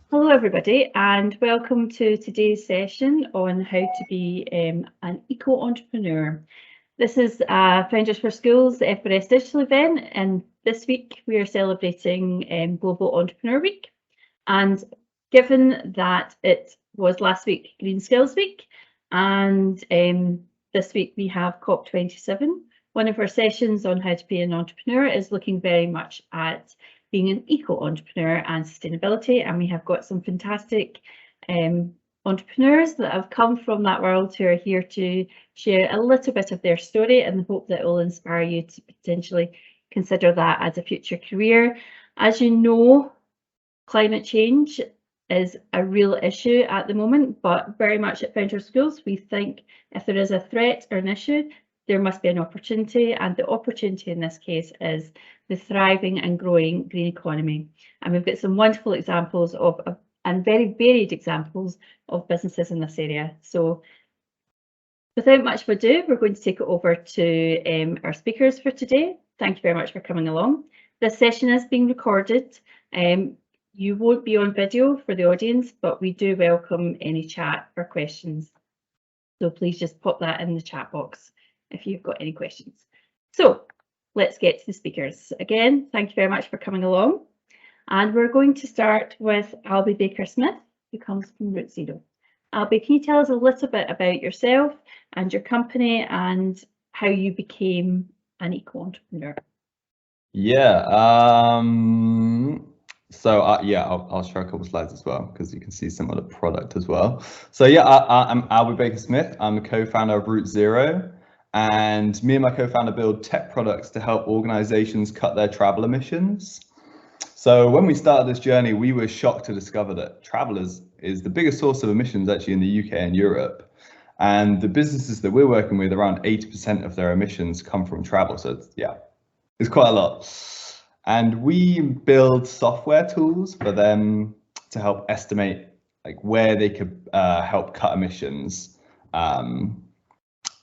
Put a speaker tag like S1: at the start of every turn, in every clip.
S1: Hello everybody and welcome to today's session on how to be an eco-entrepreneur. This is Founders for Schools FRS Digital event, and this week we are celebrating Global Entrepreneur Week. And given that it was last week Green Skills Week and this week we have COP27, one of our sessions on how to be an entrepreneur is looking very much at being an eco-entrepreneur and sustainability, and we have got some fantastic entrepreneurs that have come from that world who are here to share a little bit of their story in the hope that it will inspire you to potentially consider that as a future career. As you know, climate change is a real issue at the moment, but very much at Founders Schools, we think if there is a threat or an issue, there must be an opportunity, and the opportunity in this case is the thriving and growing green economy. And we've got some wonderful examples and very varied examples of businesses in this area. So without much ado, we're going to take it over to our speakers for today. Thank you very much for coming along. This session is being recorded. You won't be on video for the audience, but we do welcome any chat or questions. So please just pop that in the chat box if you've got any questions. So let's get to the speakers. Again, thank you very much for coming along. And we're going to start with Albie Baker-Smith, who comes from Route Zero. Albie, can you tell us a little bit about yourself and your company and how you became an eco-entrepreneur?
S2: Yeah, I'll share a couple of slides as well because you can see some of the product as well. So yeah, I'm Albie Baker-Smith. I'm a co-founder of Route Zero, and me and my co-founder build tech products to help organizations cut their travel emissions. So when we started this journey, we were shocked to discover that travel is the biggest source of emissions actually in the UK and Europe. And the businesses that we're working with, around 80% of their emissions come from travel. So it's quite a lot. And we build software tools for them to help estimate like where they could help cut emissions,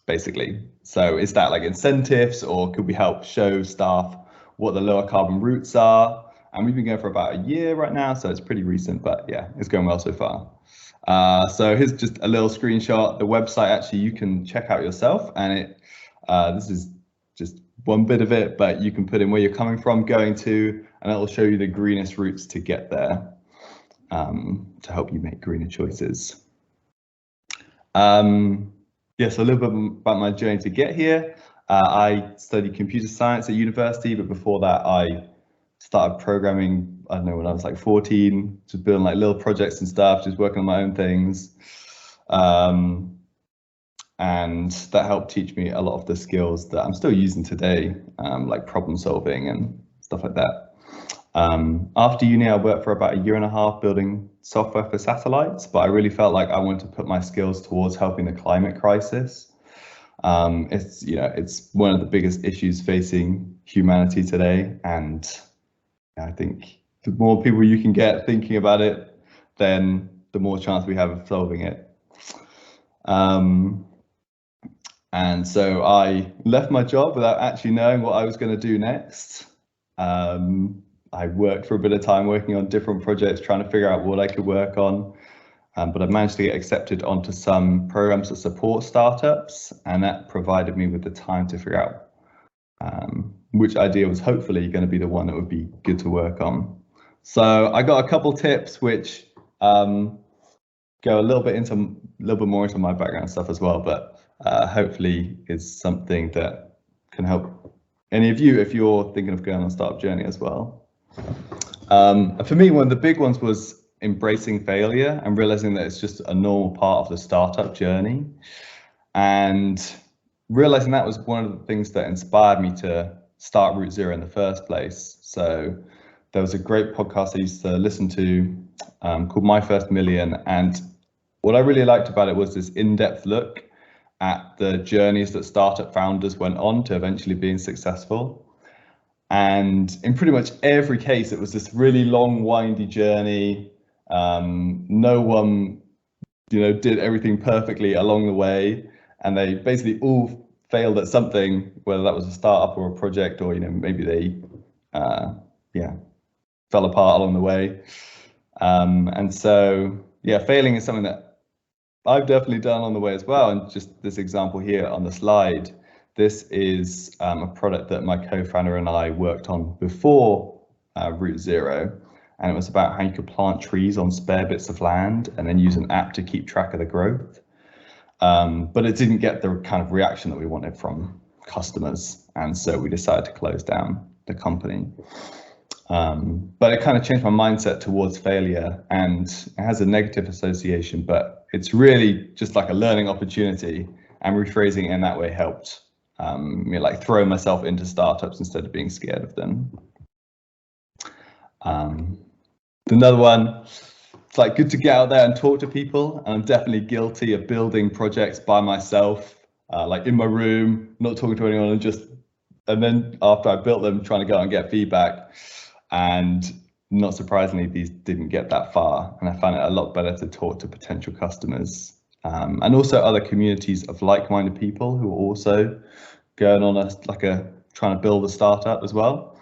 S2: basically. So is that like incentives, or could we help show staff what the lower carbon routes are? And we've been going for about a year right now, so it's pretty recent, but yeah, it's going well so far. So here's just a little screenshot. The website actually you can check out yourself, and this is just one bit of it, but you can put in where you're coming from, going to, and it will show you the greenest routes to get there, to help you make greener choices. So a little bit about my journey to get here. I studied computer science at university, but before that I started programming, I don't know, when I was like 14, just building like little projects and stuff, just working on my own things. And that helped teach me a lot of the skills that I'm still using today, like problem solving and stuff like that. After uni, I worked for about a year and a half building software for satellites, but I really felt like I wanted to put my skills towards helping the climate crisis. It's one of the biggest issues facing humanity today, and I think the more people you can get thinking about it, then the more chance we have of solving it. And so I left my job without actually knowing what I was going to do next. I worked for a bit of time working on different projects, trying to figure out what I could work on. But I managed to get accepted onto some programs that support startups, and that provided me with the time to figure out which idea was hopefully going to be the one that would be good to work on. So I got a couple tips which go a little bit more into my background stuff as well, but hopefully is something that can help any of you if you're thinking of going on a startup journey as well. For me, one of the big ones was embracing failure and realizing that it's just a normal part of the startup journey, and realizing that was one of the things that inspired me to start Route Zero in the first place. So there was a great podcast I used to listen to called My First Million, and what I really liked about it was this in-depth look at the journeys that startup founders went on to eventually being successful. And in pretty much every case, it was this really long, windy journey. No one, did everything perfectly along the way, and they basically all failed at something, whether that was a startup or a project, or maybe they fell apart along the way. And so, yeah, failing is something that I've definitely done on the way as well. And just this example here on the slide, this is a product that my co-founder and I worked on before Route Zero. And it was about how you could plant trees on spare bits of land and then use an app to keep track of the growth. But it didn't get the kind of reaction that we wanted from customers. And so we decided to close down the company. But it kind of changed my mindset towards failure, and it has a negative association, but it's really just like a learning opportunity, and rephrasing it in that way helped me like throw myself into startups instead of being scared of them. Another one, it's like good to get out there and talk to people, and I'm definitely guilty of building projects by myself, like in my room, not talking to anyone, and then after I built them, trying to go out and get feedback. And not surprisingly, these didn't get that far. And I found it a lot better to talk to potential customers and also other communities of like-minded people who are also going on trying to build a startup as well.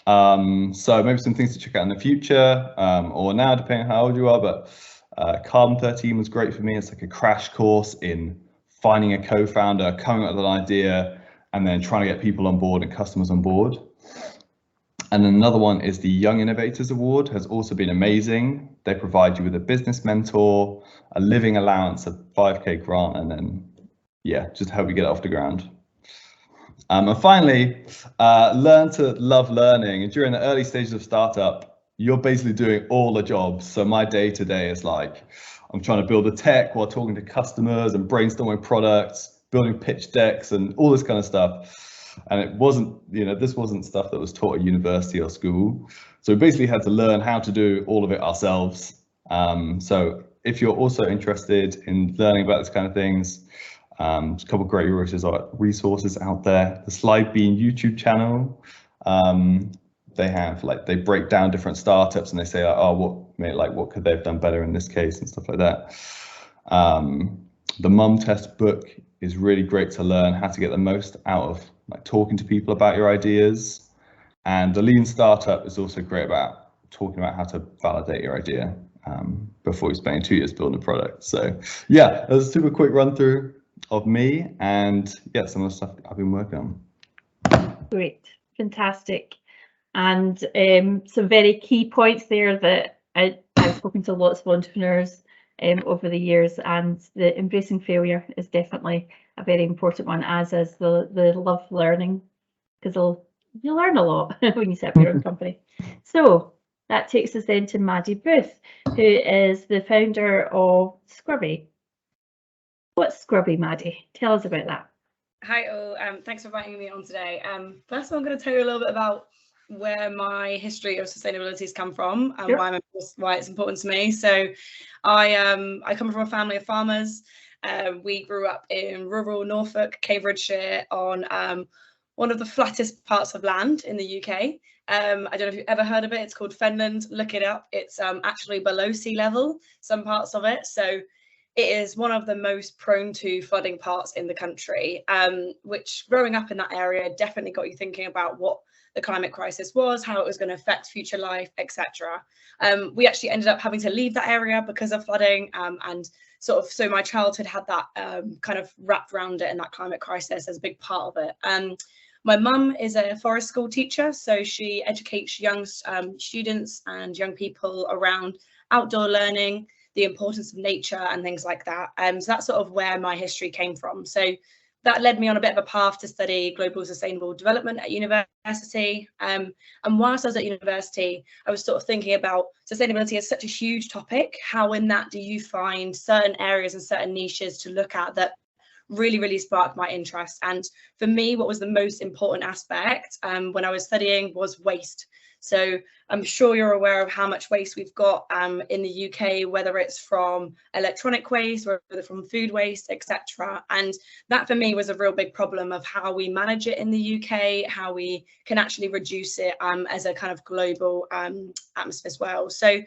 S2: So maybe some things to check out in the future or now, depending on how old you are. But Carbon 13 was great for me. It's like a crash course in finding a co-founder, coming up with an idea, and then trying to get people on board and customers on board. And another one is the Young Innovators Award, has also been amazing. They provide you with a business mentor, a living allowance, a 5K grant, and then, yeah, just help you get it off the ground. And finally, learn to love learning. And during the early stages of startup, you're basically doing all the jobs. So my day to day is like, I'm trying to build a tech while talking to customers and brainstorming products, building pitch decks and all this kind of stuff. And it wasn't, this wasn't stuff that was taught at university or school. So we basically had to learn how to do all of it ourselves. So if you're also interested in learning about this kind of things, a couple of great resources out there. The Slide Bean YouTube channel, they break down different startups and they say, what could they have done better in this case and stuff like that. The Mum Test book is really great to learn how to get the most out of talking to people about your ideas. And the Lean Startup is also great about talking about how to validate your idea before you're spending 2 years building a product. So yeah, that was a super quick run through of me and yeah, some of the stuff I've been working on.
S1: Great, fantastic. And some very key points there that I've spoken to lots of entrepreneurs over the years, and the embracing failure is definitely a very important one, as is the love learning, because you'll learn a lot when you set up your own company. So that takes us then to Maddie Booth, who is the founder of Scrubby. What's Scrubby, Maddie? Tell us about that.
S3: Hi all, thanks for inviting me on today. First of all, I'm going to tell you a little bit about where my history of sustainability has come from and sure. why it's important to me. So I come from a family of farmers. We grew up in rural Norfolk, Cambridgeshire, on one of the flattest parts of land in the UK. I don't know if you've ever heard of it. It's called Fenland. Look it up. It's actually below sea level, some parts of it. So it is one of the most prone to flooding parts in the country, which growing up in that area definitely got you thinking about what the climate crisis was, how it was going to affect future life, etc. We actually ended up having to leave that area because of flooding, and so my childhood had that kind of wrapped around it, and that climate crisis as a big part of it. My mum is a forest school teacher, so she educates young students and young people around outdoor learning, the importance of nature and things like that. So that's sort of where my history came from. So that led me on a bit of a path to study global sustainable development at university. And whilst I was at university, I was sort of thinking about sustainability as such a huge topic. How in that do you find certain areas and certain niches to look at that really sparked my interest? And for me, what was the most important aspect when I was studying was waste. So I'm sure you're aware of how much waste we've got in the UK, whether it's from electronic waste, whether from food waste, etc. And that for me was a real big problem of how we manage it in the UK, how we can actually reduce it as a kind of global atmosphere as well. So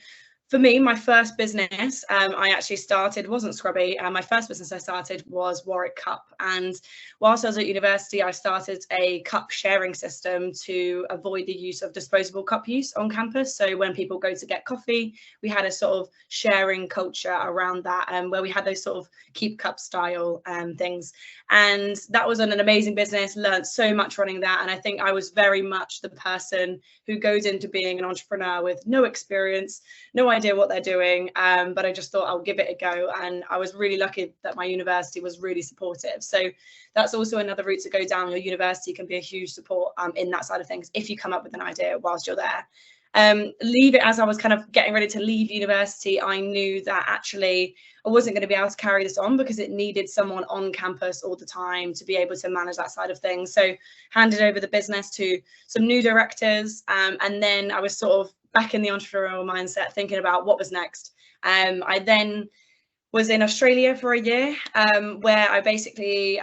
S3: for me, my first business I actually started wasn't Scrubby. My first business I started was Warwick Cup. And whilst I was at university, I started a cup sharing system to avoid the use of disposable cup use on campus. So when people go to get coffee, we had a sort of sharing culture around that, where we had those sort of keep cup style things. And that was an amazing business, learned so much running that. And I think I was very much the person who goes into being an entrepreneur with no experience, no idea what they're doing, but I just thought I'll give it a go. And I was really lucky that my university was really supportive. So that's also another route to go down. Your university can be a huge support in that side of things if you come up with an idea whilst you're there. Leave it as I was kind of getting ready to leave university, I knew that actually I wasn't going to be able to carry this on because it needed someone on campus all the time to be able to manage that side of things. So handed over the business to some new directors, and then I was sort of back in the entrepreneurial mindset, thinking about what was next. I then was in Australia for a year, where I basically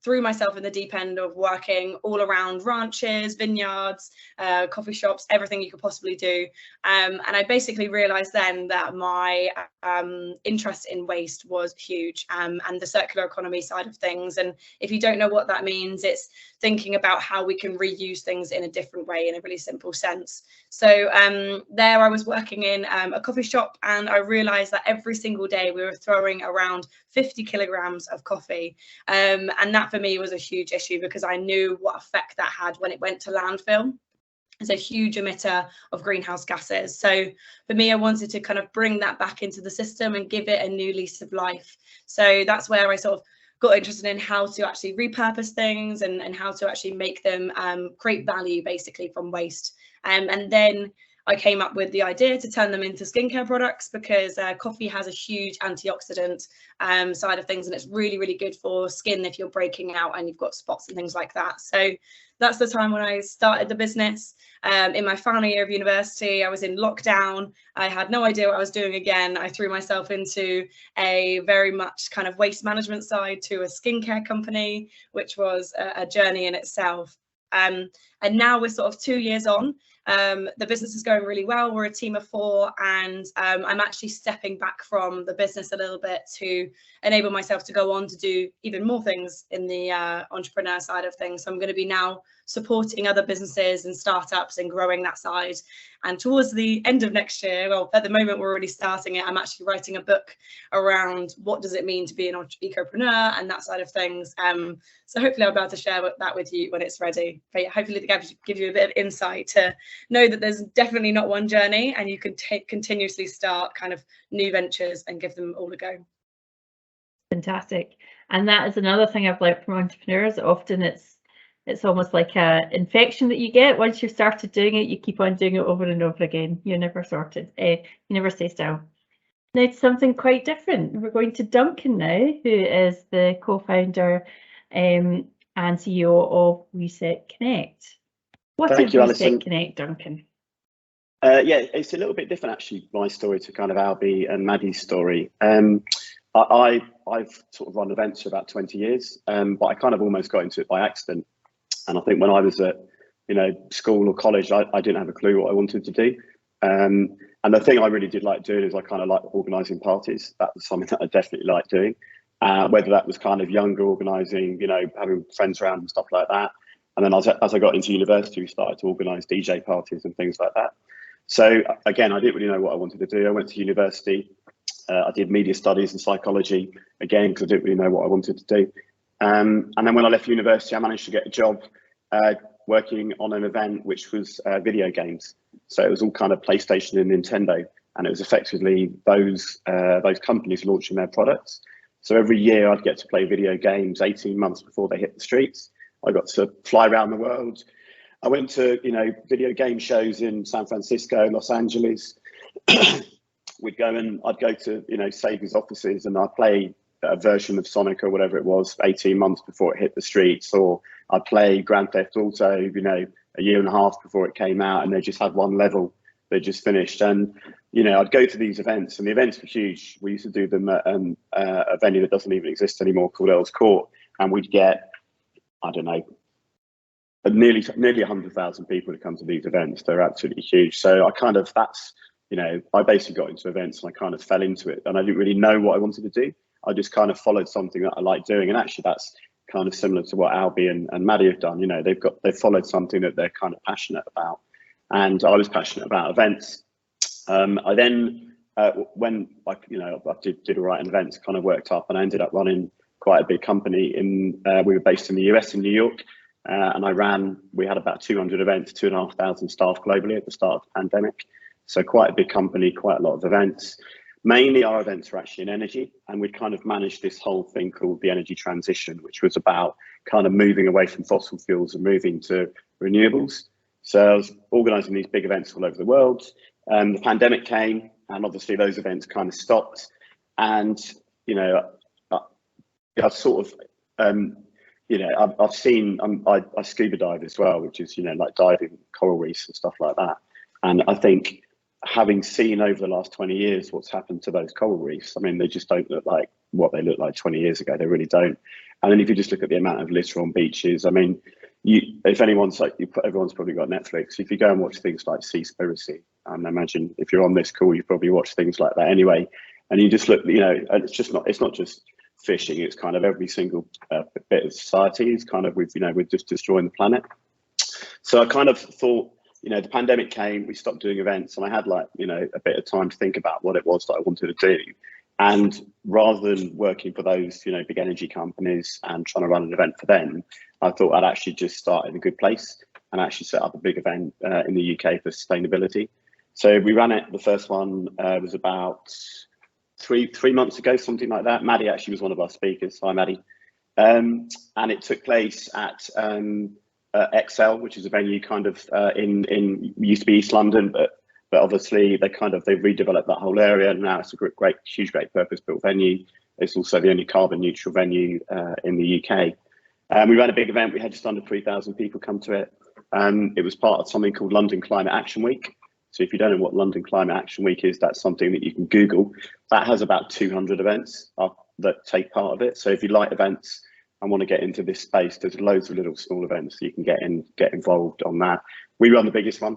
S3: threw myself in the deep end of working all around ranches, vineyards, coffee shops, everything you could possibly do. And I basically realized then that my interest in waste was huge, and the circular economy side of things. And if you don't know what that means, it's thinking about how we can reuse things in a different way, in a really simple sense. So there I was working in a coffee shop, and I realized that every single day we were throwing around 50 kilograms of coffee. And that for me was a huge issue because I knew what effect that had when it went to landfill. It's a huge emitter of greenhouse gases. So for me, I wanted to kind of bring that back into the system and give it a new lease of life. So that's where I sort of got interested in how to actually repurpose things and how to actually make them create value basically from waste. And then I came up with the idea to turn them into skincare products because coffee has a huge antioxidant side of things, and it's really, really good for skin if you're breaking out and you've got spots and things like that. So that's the time when I started the business. In my final year of university, I was in lockdown. I had no idea what I was doing again. I threw myself into a very much kind of waste management side to a skincare company, which was a journey in itself. And now we're sort of 2 years on. The business is going really well. We're a team of 4, and I'm actually stepping back from the business a little bit to enable myself to go on to do even more things in the entrepreneur side of things. So I'm going to be now supporting other businesses and startups and growing that side. And towards the end of next year, well, at the moment we're already starting it, I'm actually writing a book around what does it mean to be an ecopreneur and that side of things. So hopefully I'll be able to share that with you when it's ready. But yeah, hopefully to give you a bit of insight to know that there's definitely not one journey, and you can continuously start kind of new ventures and give them all a go.
S1: Fantastic. And that is another thing I've learned from entrepreneurs. Often it's almost like a infection that you get. Once you've started doing it, you keep on doing it over and over again. You're never sorted. You never stay still. Now it's something quite different. We're going to Duncan now, who is the co-founder and CEO of Reset Connect. What is Reset Connect, Duncan?
S4: Yeah, it's a little bit different actually, my story to kind of Albie and Maddie's story. I've sort of run events for about 20 years, but I kind of almost got into it by accident. And I think when I was at, school or college, I didn't have a clue what I wanted to do. And the thing I really did like doing is I kind of like organising parties. That was something that I definitely liked doing. Whether that was kind of younger organising, having friends around and stuff like that. And then as I got into university, we started to organise DJ parties and things like that. So again, I didn't really know what I wanted to do. I went to university. I did media studies and psychology, again, because I didn't really know what I wanted to do. And then when I left university, I managed to get a job working on an event which was video games. So it was all kind of PlayStation and Nintendo, and it was effectively those companies launching their products. So every year I'd get to play video games 18 months before they hit the streets. I got to fly around the world. I went to, video game shows in San Francisco, Los Angeles. I'd go to, Sega's offices, and I'd play a version of Sonic or whatever it was 18 months before it hit the streets, or I'd play Grand Theft Auto, a year and a half before it came out, and they just had one level they just finished. And, I'd go to these events, and the events were huge. We used to do them at a venue that doesn't even exist anymore called Earl's Court, and we'd get, I don't know, nearly 100,000 people to come to these events. They're absolutely huge. So that's you know, I basically got into events and I kind of fell into it, and I didn't really know what I wanted to do. I just kind of followed something that I like doing, and actually that's kind of similar to what Albie and Maddie have done. You know, they've followed something that they're kind of passionate about, and I was passionate about events. I then when I did all right in events, kind of worked up, and I ended up running quite a big company we were based in the US, in New York, and we had about 200 events, 2,500 staff globally at the start of the pandemic. So quite a big company, quite a lot of events. Mainly our events were actually in energy, and we kind of managed this whole thing called the energy transition, which was about kind of moving away from fossil fuels and moving to renewables. So I was organising these big events all over the world. The pandemic came, and obviously those events kind of stopped. And, you know, I've sort of, you know, I've seen, I scuba dive as well, which is, you know, like diving coral reefs and stuff like that. And I think, having seen over the last 20 years what's happened to those coral reefs, I mean, they just don't look like what they looked like 20 years ago. They really don't. And then if you just look at the amount of litter on beaches, I mean, if anyone's like, everyone's probably got Netflix. If you go and watch things like Seaspiracy, and I imagine if you're on this call, you've probably watched things like that anyway. And you just look, you know, and it's not just fishing. It's kind of every single bit of society is kind of we're just destroying the planet. So I kind of thought, you know, the pandemic came, we stopped doing events, and I had like, you know, a bit of time to think about what it was that I wanted to do. And rather than working for those, you know, big energy companies and trying to run an event for them, I thought I'd actually just start in a good place and actually set up a big event in the UK for sustainability. So we ran it. The first one was about three months ago, something like that. Maddie actually was one of our speakers. Hi, Maddie. And it took place at Excel, which is a venue kind of in used to be East London, but obviously they've redeveloped that whole area, and now it's a huge purpose-built venue. It's also the only carbon neutral venue in the UK. We ran a big event. We had just under 3,000 people come to it. It was part of something called London Climate Action Week. So if you don't know what London Climate Action Week is, that's something that you can Google. That has about 200 events that take part of it. So if you like events and want to get into this space, there's loads of little small events that you can get involved on that. We run the biggest one,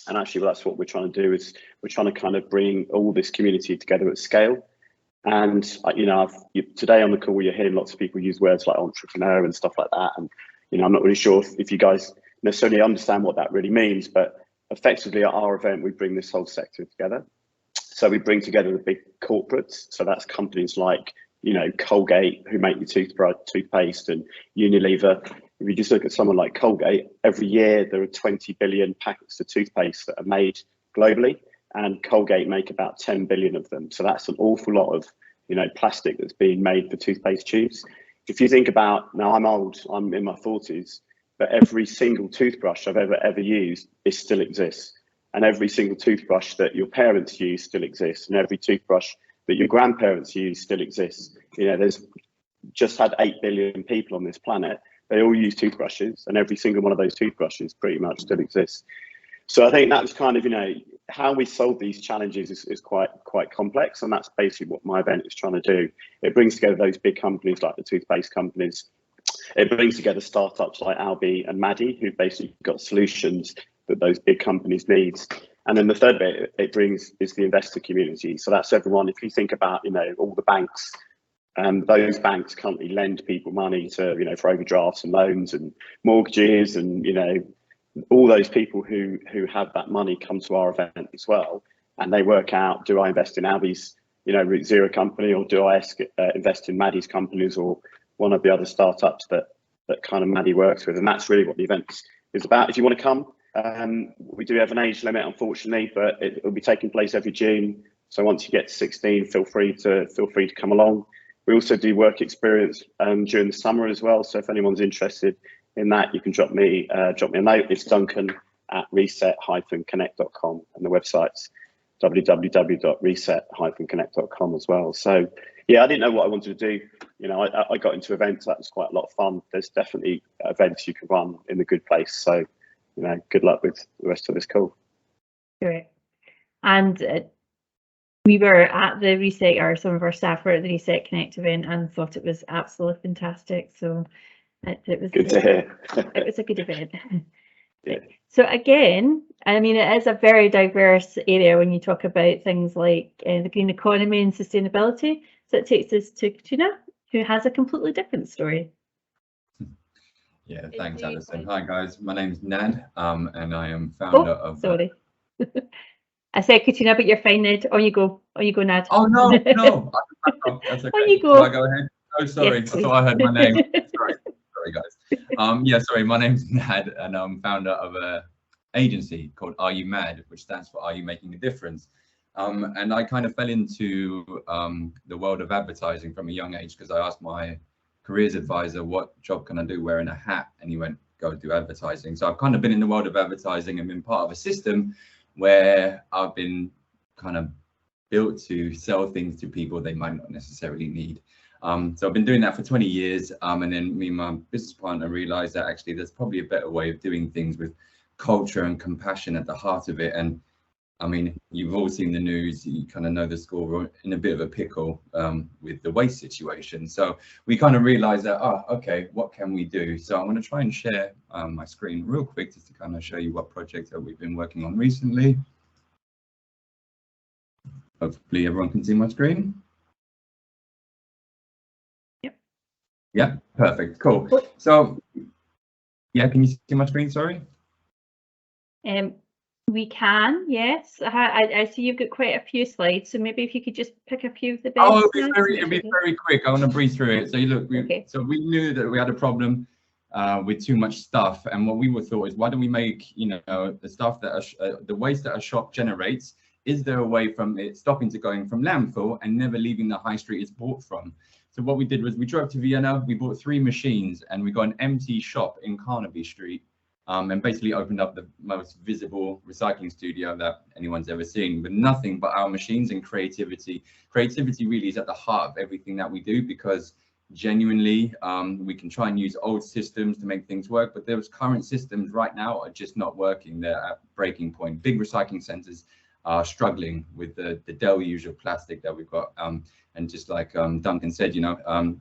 S4: and actually that's what we're trying to do, is we're trying to kind of bring all this community together at scale. And you know, today on the call you're hearing lots of people use words like entrepreneur and stuff like that, and you know, I'm not really sure if you guys necessarily understand what that really means, but effectively at our event we bring this whole sector together. So we bring together the big corporates, so that's companies like, you know, Colgate, who make your toothpaste, and Unilever. If you just look at someone like Colgate, every year there are 20 billion packets of toothpaste that are made globally, and Colgate make about 10 billion of them. So that's an awful lot of, you know, plastic that's being made for toothpaste tubes. If you think about, now I'm old, I'm in my 40s, but every single toothbrush I've ever used, it still exists. And every single toothbrush that your parents use still exists, and every toothbrush that your grandparents use still exists. You know, there's just had 8 billion people on this planet. They all use toothbrushes, and every single one of those toothbrushes pretty much still exists. So I think that's kind of, you know, how we solve these challenges is quite complex, and that's basically what my event is trying to do. It brings together those big companies like the toothpaste companies. It brings together startups like Albie and Maddie, who've basically got solutions that those big companies need. And then the third bit it brings is the investor community. So that's everyone. If you think about, you know, all the banks, those banks currently lend people money to, you know, for overdrafts and loans and mortgages, and, you know, all those people who have that money come to our event as well, and they work out, do I invest in Albie's, you know, Route Zero company, or do I invest in Maddie's companies, or one of the other startups that kind of Maddie works with? And that's really what the event is about. If you want to come, we do have an age limit, unfortunately, but it will be taking place every June. So once you get to 16, feel free to come along. We also do work experience during the summer as well. So if anyone's interested in that, you can drop me a note. It's Duncan@reset-connect.com, and the website's www.reset-connect.com as well. So yeah, I didn't know what I wanted to do. You know, I got into events. That was quite a lot of fun. There's definitely events you can run in the good place. So, you know, good luck with the rest of this call.
S1: Great. And we were at the Reset, or some of our staff were at the Reset Connect event, and thought it was absolutely fantastic. So it was
S4: good to hear.
S1: It was a good event.
S4: Yeah.
S1: So again, I mean, it is a very diverse area when you talk about things like the green economy and sustainability. So it takes us to Katrina, who has a completely different story.
S5: Yeah, thanks, Alison. Hi guys, my name's Nad, and I am founder of.
S1: Sorry, I said Katrina, but you're fine, Ned. On you go, Nad.
S5: Oh no, no, that's okay.
S1: On you go.
S5: Shall I go ahead? Oh, sorry,
S1: Yes,
S5: I thought I heard my name. Sorry, guys. Yeah, sorry. My name's Nad, and I'm founder of a agency called Are You Mad, which stands for Are You Making a Difference? And I kind of fell into the world of advertising from a young age because I asked my careers advisor, what job can I do wearing a hat? And he went, go do advertising. So I've kind of been in the world of advertising and been part of a system where I've been kind of built to sell things to people they might not necessarily need. So I've been doing that for 20 years. And then me and my business partner realized that actually there's probably a better way of doing things with culture and compassion at the heart of it. And I mean, you've all seen the news, you kind of know the score. We're in a bit of a pickle with the waste situation. So we kind of realized that, oh, okay, what can we do? So I'm going to try and share my screen real quick just to kind of show you what projects that we've been working on recently. Hopefully everyone can see my screen.
S1: Yep.
S5: Yeah, perfect, cool. So, yeah, can you see my screen, sorry?
S1: We can, yes. I see you've got quite a few slides, so maybe if you could just pick a few of the best.
S5: Oh, it'll be very quick. I want to breeze through it. So you look, so we knew that we had a problem with too much stuff, and what we were thought is, why don't we make, you know, the stuff that the waste that a shop generates, is there a way from it stopping to going from landfill and never leaving the high street it's bought from? So what we did was we drove to Vienna, we bought 3 machines, and we got an empty shop in Carnaby Street. And basically opened up the most visible recycling studio that anyone's ever seen, with nothing but our machines and creativity. Creativity really is at the heart of everything that we do, because genuinely we can try and use old systems to make things work, but those current systems right now are just not working. They're at breaking point. Big recycling centers are struggling with the deluge of plastic that we've got. And just like Duncan said, you know,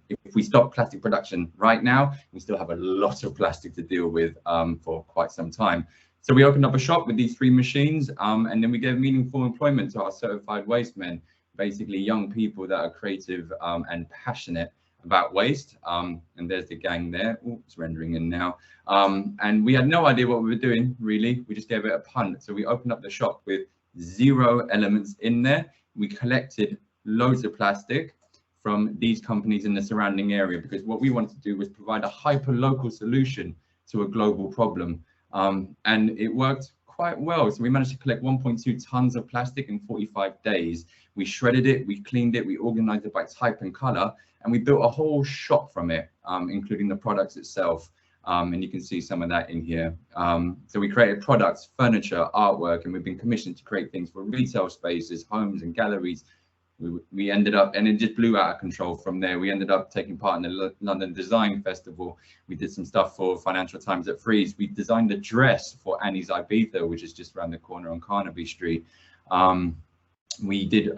S5: if we stop plastic production right now, we still have a lot of plastic to deal with for quite some time. So we opened up a shop with these 3 machines, and then we gave meaningful employment to our certified waste men, basically young people that are creative and passionate about waste. And there's the gang there. Ooh, it's rendering in now. And we had no idea what we were doing, really. We just gave it a punt. So we opened up the shop with 0 elements in there. We collected loads of plastic from these companies in the surrounding area, because what we wanted to do was provide a hyper local solution to a global problem, and it worked quite well. So we managed to collect 1.2 tons of plastic in 45 days. We shredded it, we cleaned it, we organized it by type and color, and we built a whole shop from it, including the products itself. And you can see some of that in here. So we created products, furniture, artwork, and we've been commissioned to create things for retail spaces, homes and galleries. We ended up, and it just blew out of control from there. We ended up taking part in the London Design Festival. We did some stuff for Financial Times at Frieze. We designed a dress for Annie's Ibiza, which is just around the corner on Carnaby Street. We did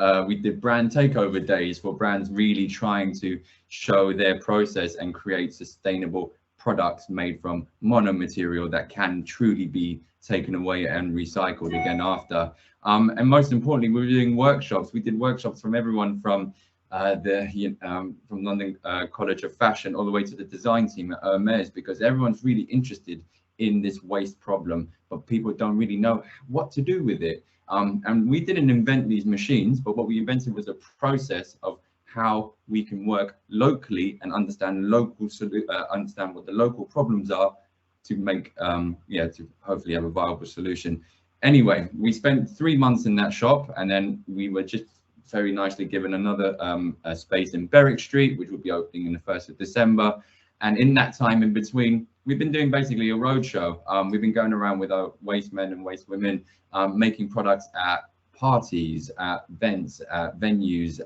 S5: brand takeover days for brands really trying to show their process and create sustainable products made from monomaterial that can truly be taken away and recycled again after. And most importantly, we were doing workshops. We did workshops from everyone from from London College of Fashion all the way to the design team at Hermes, because everyone's really interested in this waste problem, but people don't really know what to do with it. And we didn't invent these machines, but what we invented was a process of how we can work locally and understand understand what the local problems are to make to hopefully have a viable solution. Anyway, we spent 3 months in that shop, and then we were just very nicely given another space in Berwick Street, which will be opening in the 1st of December. And in that time in between, we've been doing basically a roadshow. We've been going around with our waste men and waste women, making products at parties, at events, at venues,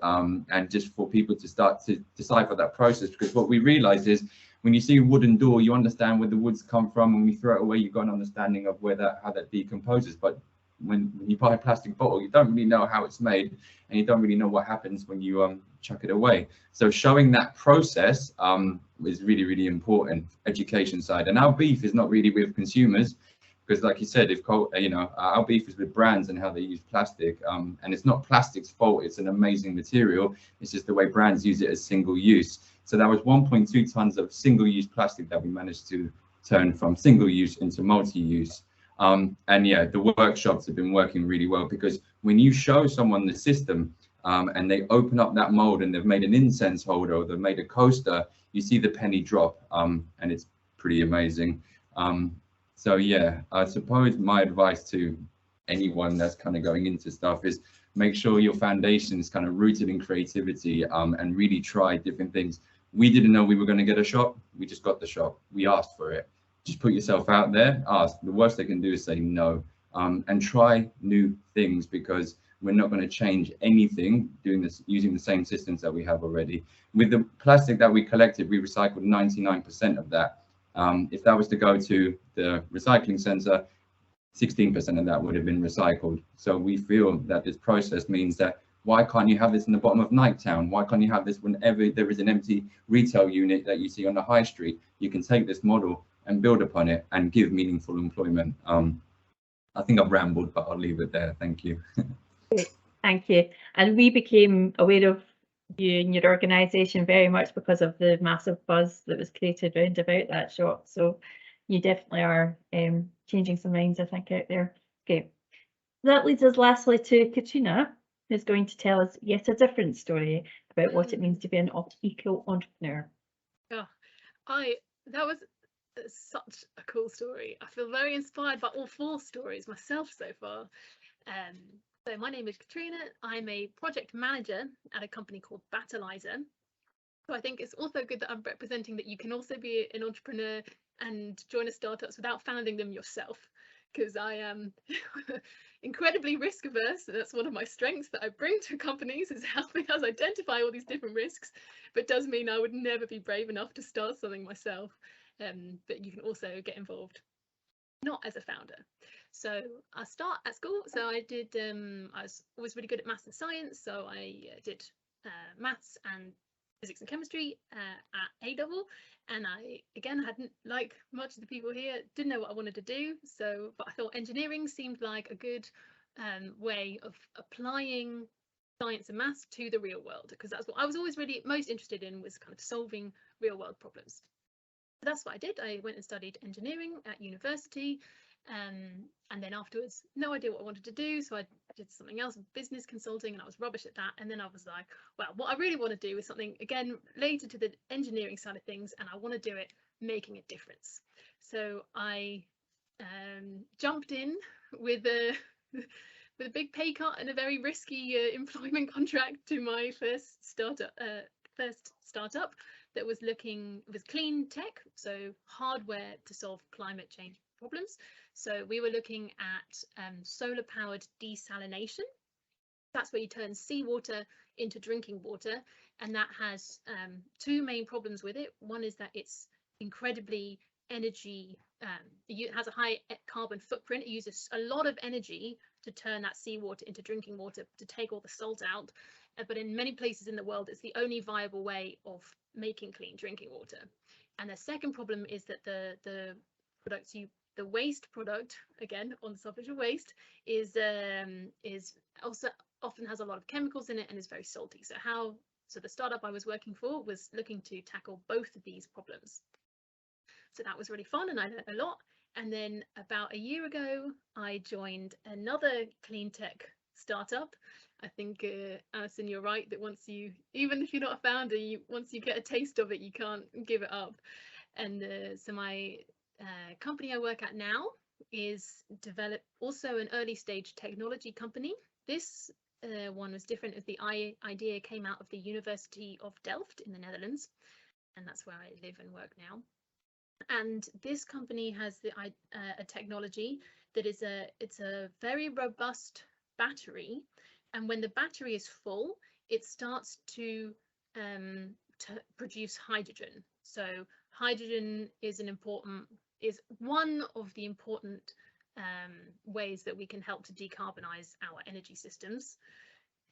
S5: and just for people to start to decipher that process. Because what we realized is, when you see a wooden door, you understand where the woods come from. When we throw it away, you've got an understanding of how that decomposes. But when you buy a plastic bottle, you don't really know how it's made, and you don't really know what happens when you chuck it away. So showing that process is really, really important, education side. And our beef is not really with consumers, Because like you said, if you know, our beef is with brands and how they use plastic, and it's not plastic's fault, it's an amazing material, it's just the way brands use it as single use. So that was 1.2 tons of single use plastic that we managed to turn from single use into multi-use. And yeah, the workshops have been working really well, because when you show someone the system, and they open up that mold and they've made an incense holder or they've made a coaster, you see the penny drop, and it's pretty amazing. So yeah, I suppose my advice to anyone that's kind of going into stuff is make sure your foundation is kind of rooted in creativity, and really try different things. We didn't know we were going to get a shop. We just got the shop. We asked for it. Just put yourself out there, ask. The worst they can do is say no, and try new things, because we're not going to change anything doing this using the same systems that we have already. With the plastic that we collected, we recycled 99% of that. If that was to go to the recycling center, 16% of that would have been recycled. So we feel that this process means that why can't you have this in the bottom of Nighttown? Why can't you have this whenever there is an empty retail unit that you see on the high street? You can take this model and build upon it and give meaningful employment. I think I've rambled, but I'll leave it there. Thank you.
S1: Great. Thank you. And we became aware of you and your organisation very much because of the massive buzz that was created round about that shop. So you definitely are changing some minds, I think, out there. Okay. That leads us lastly to Katrina, who's going to tell us yet a different story about what it means to be an eco-entrepreneur.
S6: Oh, that was such a cool story. I feel very inspired by all 4 stories myself so far. So my name is Katrina. I'm a project manager at a company called Battleizer. So I think it's also good that I'm representing that you can also be an entrepreneur and join a startups without founding them yourself, because I am incredibly risk averse. That's one of my strengths that I bring to companies, is helping us identify all these different risks, but does mean I would never be brave enough to start something myself. But you can also get involved, not as a founder. So I start at school. So I did, I was always really good at maths and science. So I did maths and physics and chemistry at A level. And I, again, hadn't, like much of the people here, didn't know what I wanted to do. So, but I thought engineering seemed like a good way of applying science and maths to the real world, because that's what I was always really most interested in, was kind of solving real world problems. So that's what I did. I went and studied engineering at university, and then afterwards, no idea what I wanted to do. So I did something else, business consulting, and I was rubbish at that. And then I was like, well, what I really want to do is something, again, related to the engineering side of things, and I want to do it making a difference. So I jumped in with a with a big pay cut and a very risky employment contract to my first startup that was clean tech, so hardware to solve climate change problems. So we were looking at solar powered desalination. That's where you turn seawater into drinking water, and that has 2 main problems with it. One is that it's incredibly energy, it has a high carbon footprint. It uses a lot of energy to turn that seawater into drinking water, to take all the salt out. But in many places in the world, it's the only viable way of making clean drinking water. And the second problem is that the waste product, again on the subject of waste, is also often has a lot of chemicals in it and is very salty. So the startup I was working for was looking to tackle both of these problems. So that was really fun, and I learned a lot. And then about a year ago, I joined another clean tech startup. I think, Alison, you're right that even if you're not a founder, once you get a taste of it, you can't give it up. And so my company I work at now is also an early stage technology company. This one was different, as the idea came out of the University of Delft in the Netherlands, and that's where I live and work now. And this company has a technology that is it's a very robust battery, and when the battery is full, it starts to produce hydrogen. So hydrogen is one of the important ways that we can help to decarbonize our energy systems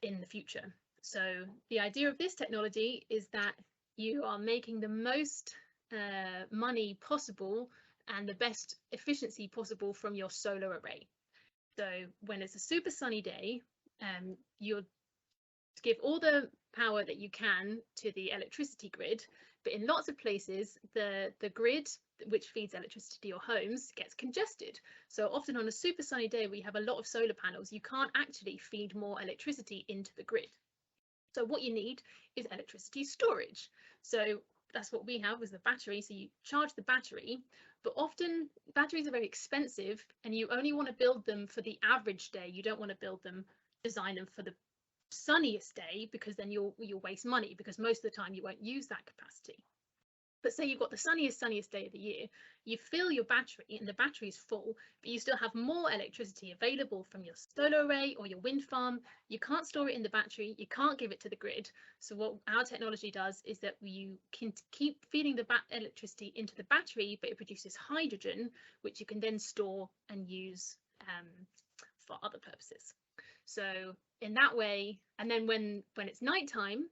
S6: in the future. So the idea of this technology is that you are making the most money possible and the best efficiency possible from your solar array. So when it's a super sunny day, you're to give all the power that you can to the electricity grid, but in lots of places the grid which feeds electricity to your homes gets congested. So often on a super sunny day where you have a lot of solar panels, you can't actually feed more electricity into the grid. So what you need is electricity storage. So that's what we have, is the battery. So you charge the battery, but often batteries are very expensive and you only want to build them for the average day. You don't want to design them for the sunniest day, because then you'll waste money, because most of the time you won't use that capacity. But say you've got the sunniest day of the year, you fill your battery and the battery is full, but you still have more electricity available from your solar array or your wind farm. You can't store it in the battery, you can't give it to the grid. So what our technology does is that you can keep feeding the electricity into the battery, but it produces hydrogen, which you can then store and use for other purposes. So in that way, and then when it's nighttime,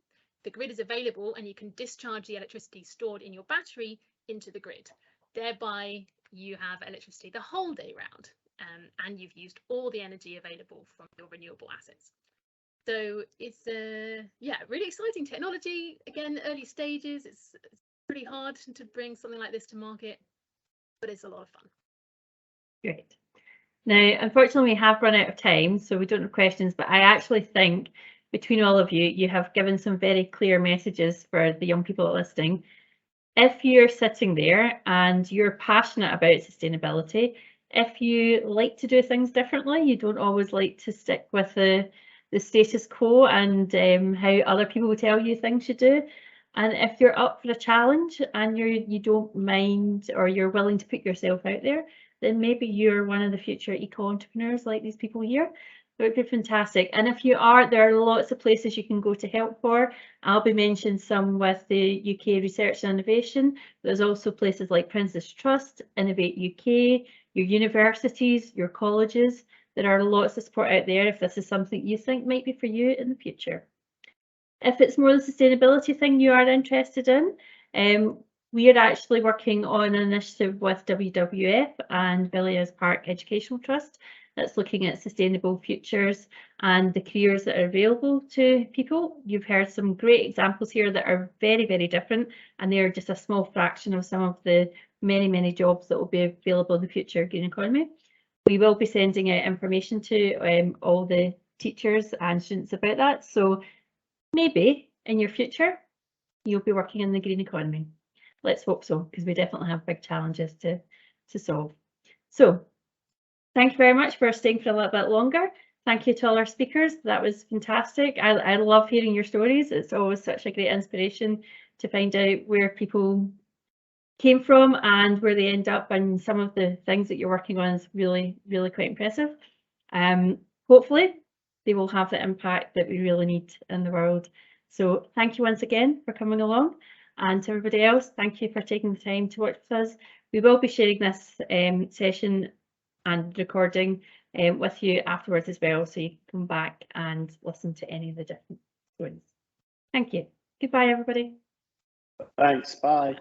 S6: the grid is available and you can discharge the electricity stored in your battery into the grid. Thereby, you have electricity the whole day round, and you've used all the energy available from your renewable assets. So it's really exciting technology. Again, early stages. It's pretty hard to bring something like this to market, but it's a lot of fun.
S1: Great. Now, unfortunately, we have run out of time, so we don't have questions, but I actually think between all of you, you have given some very clear messages for the young people listening. If you're sitting there and you're passionate about sustainability, if you like to do things differently, you don't always like to stick with the status quo and how other people tell you things should do. And if you're up for a challenge and you don't mind, or you're willing to put yourself out there, then maybe you're one of the future eco-entrepreneurs like these people here. It would be fantastic. And if you are, there are lots of places you can go to help for. I'll be mentioning some with the UK Research and Innovation. There's also places like Prince's Trust, Innovate UK, your universities, your colleges. There are lots of support out there if this is something you think might be for you in the future. If it's more the sustainability thing you are interested in, we are actually working on an initiative with WWF and Villiers Park Educational Trust that's looking at sustainable futures and the careers that are available to people. You've heard some great examples here that are very, very different, and they're just a small fraction of some of the many, many jobs that will be available in the future green economy. We will be sending out information to all the teachers and students about that. So maybe in your future, you'll be working in the green economy. Let's hope so, because we definitely have big challenges to solve. So thank you very much for staying for a little bit longer. Thank you to all our speakers. That was fantastic. I love hearing your stories. It's always such a great inspiration to find out where people came from and where they end up, and some of the things that you're working on is really, really quite impressive. Hopefully they will have the impact that we really need in the world. So thank you once again for coming along, and to everybody else, thank you for taking the time to watch with us. We will be sharing this session and recording with you afterwards as well, so you can come back and listen to any of the different stories. Thank you. Goodbye, everybody.
S4: Thanks. Bye.